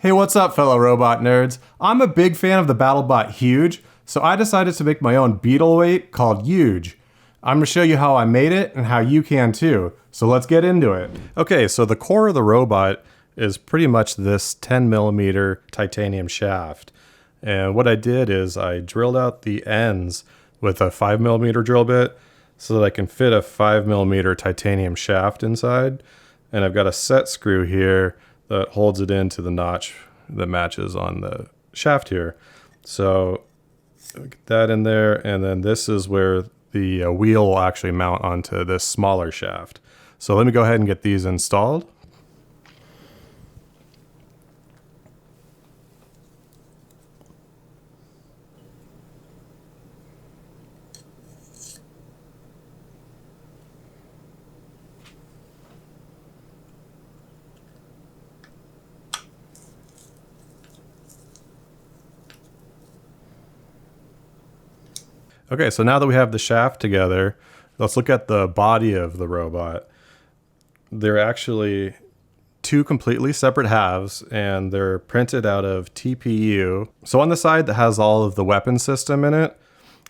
Hey, what's up, fellow robot nerds? I'm a big fan of the BattleBot Huge, so I decided to make my own Beetle Weight called Yuge. I'm going to show you how I made it and how you can too, so let's get into it. Okay, so the core of the robot is pretty much this 10mm titanium shaft. And what I did is I drilled out the ends with a 5mm drill bit so that I can fit a 5mm titanium shaft inside. And I've got a set screw here that holds it into the notch that matches on the shaft here. So get that in there, and then this is where the wheel will actually mount onto this smaller shaft. So let me go ahead and get these installed. Okay, so now that we have the shaft together, let's look at the body of the robot. They're actually two completely separate halves, and they're printed out of TPU. So on the side that has all of the weapon system in it,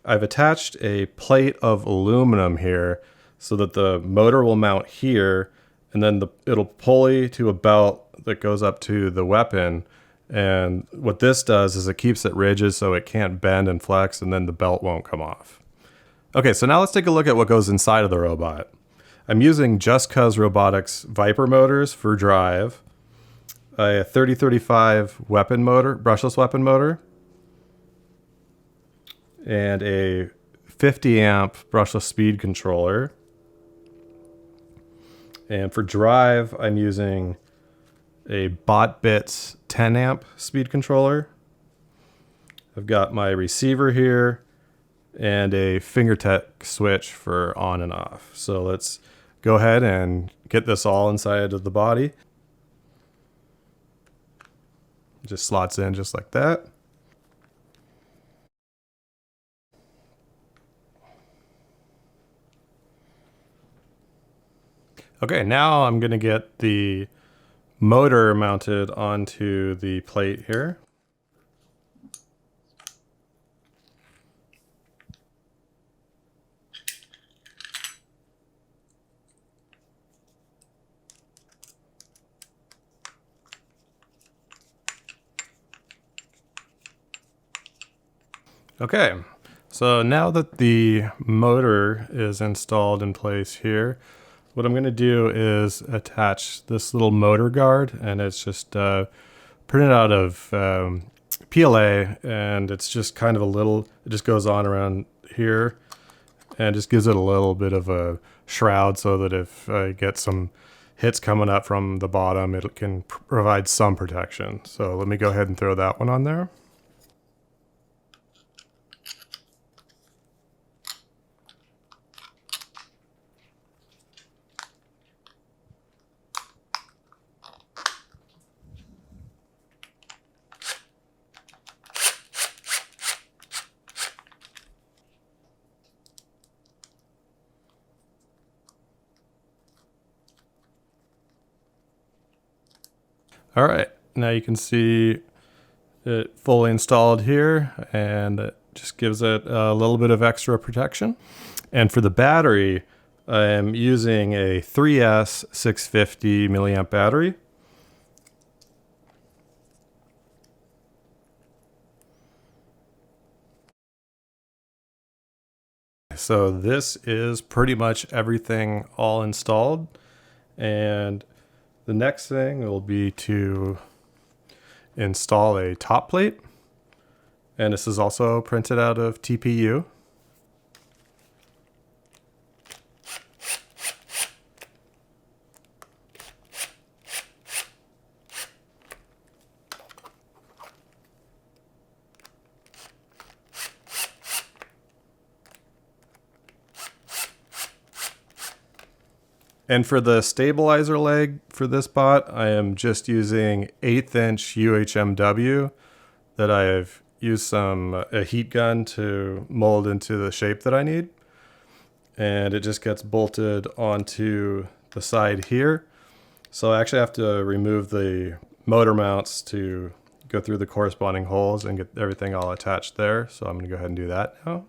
I've attached a plate of aluminum here so that the motor will mount here, and then it'll pulley to a belt that goes up to the weapon. And what this does is it keeps it rigid so it can't bend and flex, and then the belt won't come off. Okay, so now let's take a look at what goes inside of the robot. I'm using Just Cuz Robotics Viper motors for drive, a 3035 weapon motor, brushless weapon motor, and a 50 amp brushless speed controller. And for drive, I'm using a BattleBots 10 amp speed controller. I've got my receiver here and a FingerTech switch for on and off. So let's go ahead and get this all inside of the body. It just slots in just like that. Okay, now I'm gonna get the motor mounted onto the plate here. Okay, so now that the motor is installed in place here, what I'm going to do is attach this little motor guard, and it's just printed out of PLA, and it's just kind of it just goes on around here and just gives it a little bit of a shroud so that if I get some hits coming up from the bottom, it can provide some protection. So let me go ahead and throw that one on there. All right, now you can see it fully installed here, and it just gives it a little bit of extra protection. And for the battery, I'm using a 3S 650 milliamp battery. So this is pretty much everything all installed, and the next thing will be to install a top plate, and this is also printed out of TPU. And for the stabilizer leg for this bot, I am just using 1/8 inch UHMW that I've used a heat gun to mold into the shape that I need. And it just gets bolted onto the side here. So I actually have to remove the motor mounts to go through the corresponding holes and get everything all attached there. So I'm going to go ahead and do that now.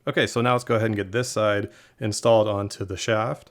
Okay, so now let's go ahead and get this side installed onto the shaft.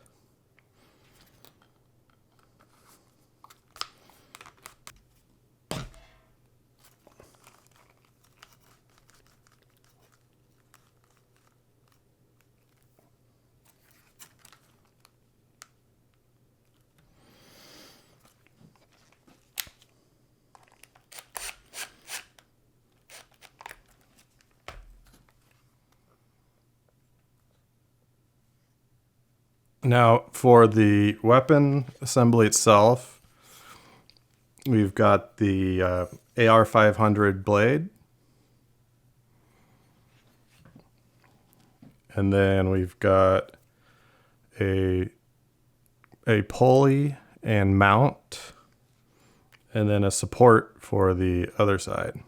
Now for the weapon assembly itself, we've got the AR-500 blade. And then we've got a pulley and mount, and then a support for the other side.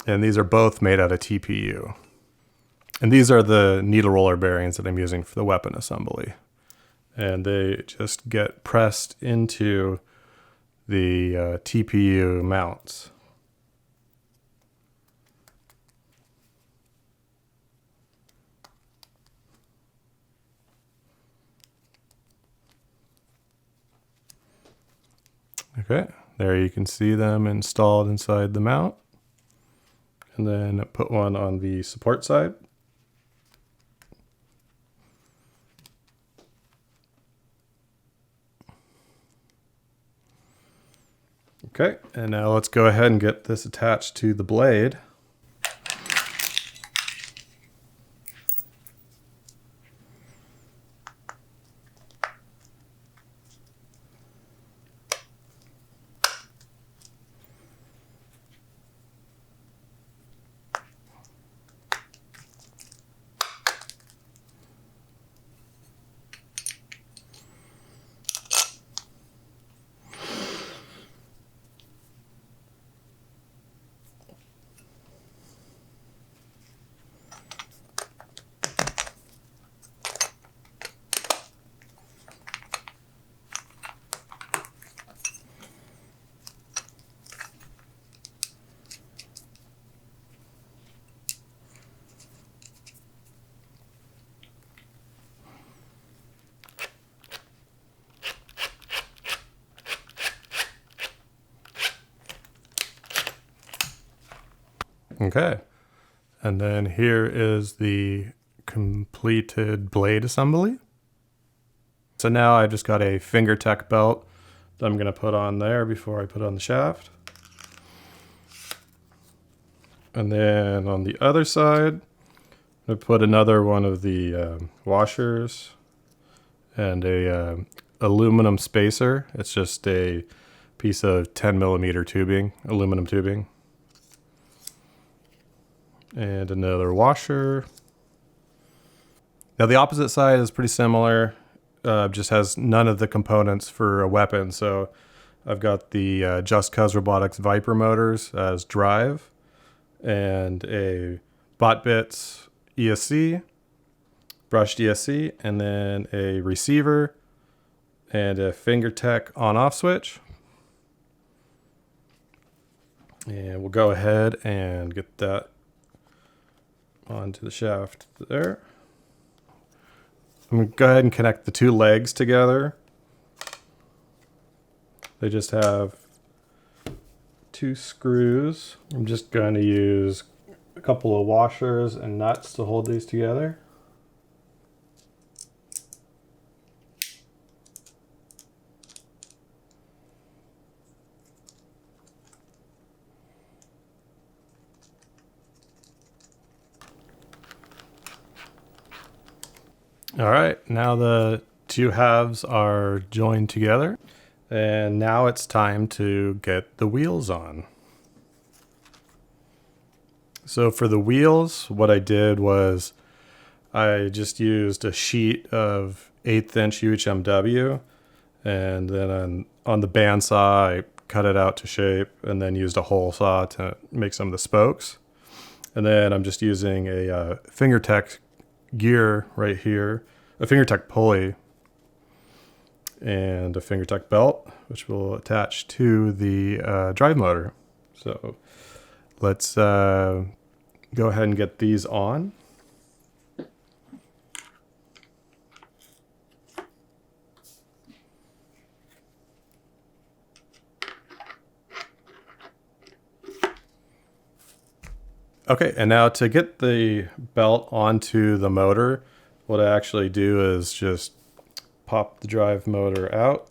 And these are both made out of TPU. And these are the needle roller bearings that I'm using for the weapon assembly. And they just get pressed into the TPU mounts. Okay, there you can see them installed inside the mount. And then put one on the support side. Okay, and now let's go ahead and get this attached to the blade. Okay, and then here is the completed blade assembly. So now I just got a finger tech belt that I'm going to put on there before I put on the shaft. And then on the other side, I put another one of the washers and a aluminum spacer. It's just a piece of 10mm tubing, aluminum tubing. And another washer. Now the opposite side is pretty similar, just has none of the components for a weapon. So I've got the Just Cuz Robotics Viper motors as drive, and a BotBits ESC, brushed ESC, and then a receiver and a FingerTech on-off switch. And we'll go ahead and get that onto the shaft there. I'm going to go ahead and connect the two legs together. They just have two screws. I'm just going to use a couple of washers and nuts to hold these together. All right, now the two halves are joined together, and now it's time to get the wheels on. So for the wheels, what I did was I just used a sheet of 1/8 inch UHMW, and then on the bandsaw I cut it out to shape and then used a hole saw to make some of the spokes. And then I'm just using a FingerTech gear right here, a FingerTech pulley, and a FingerTech belt, which will attach to the drive motor. So let's go ahead and get these on. Okay, and now to get the belt onto the motor, what I actually do is just pop the drive motor out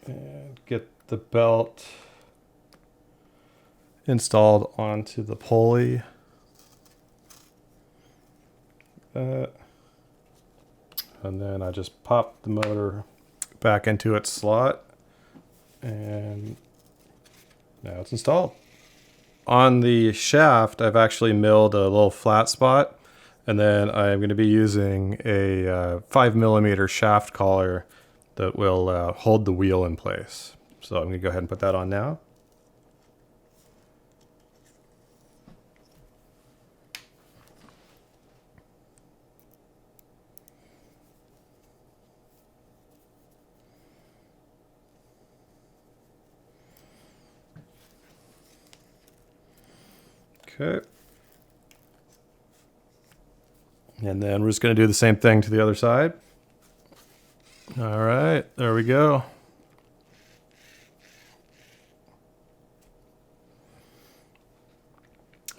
and get the belt installed onto the pulley. And then I just pop the motor back into its slot, and now it's installed. On the shaft, I've actually milled a little flat spot, and then I'm going to be using a 5mm shaft collar that will hold the wheel in place. So I'm going to go ahead and put that on now. Okay. And then we're just going to do the same thing to the other side. All right, there we go.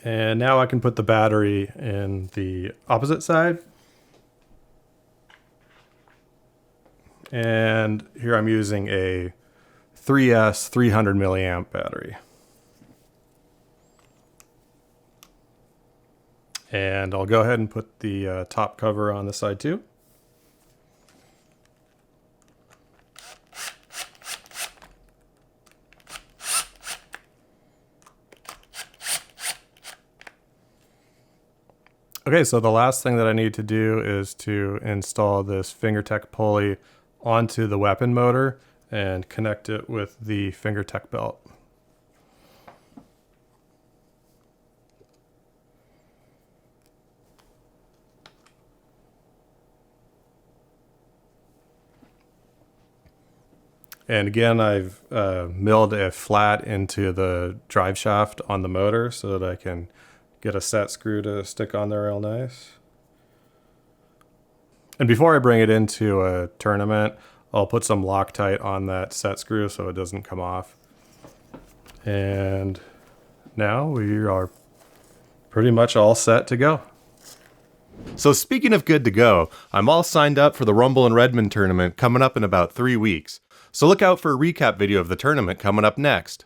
And now I can put the battery in the opposite side. And here I'm using a 3S 300 milliamp battery. And I'll go ahead and put the top cover on this side too. Okay, so the last thing that I need to do is to install this FingerTech pulley onto the weapon motor and connect it with the FingerTech belt. And again, I've milled a flat into the drive shaft on the motor so that I can get a set screw to stick on there real nice. And before I bring it into a tournament, I'll put some Loctite on that set screw so it doesn't come off. And now we are pretty much all set to go. So speaking of good to go, I'm all signed up for the Rumble in Redmond tournament coming up in about 3 weeks. So look out for a recap video of the tournament coming up next.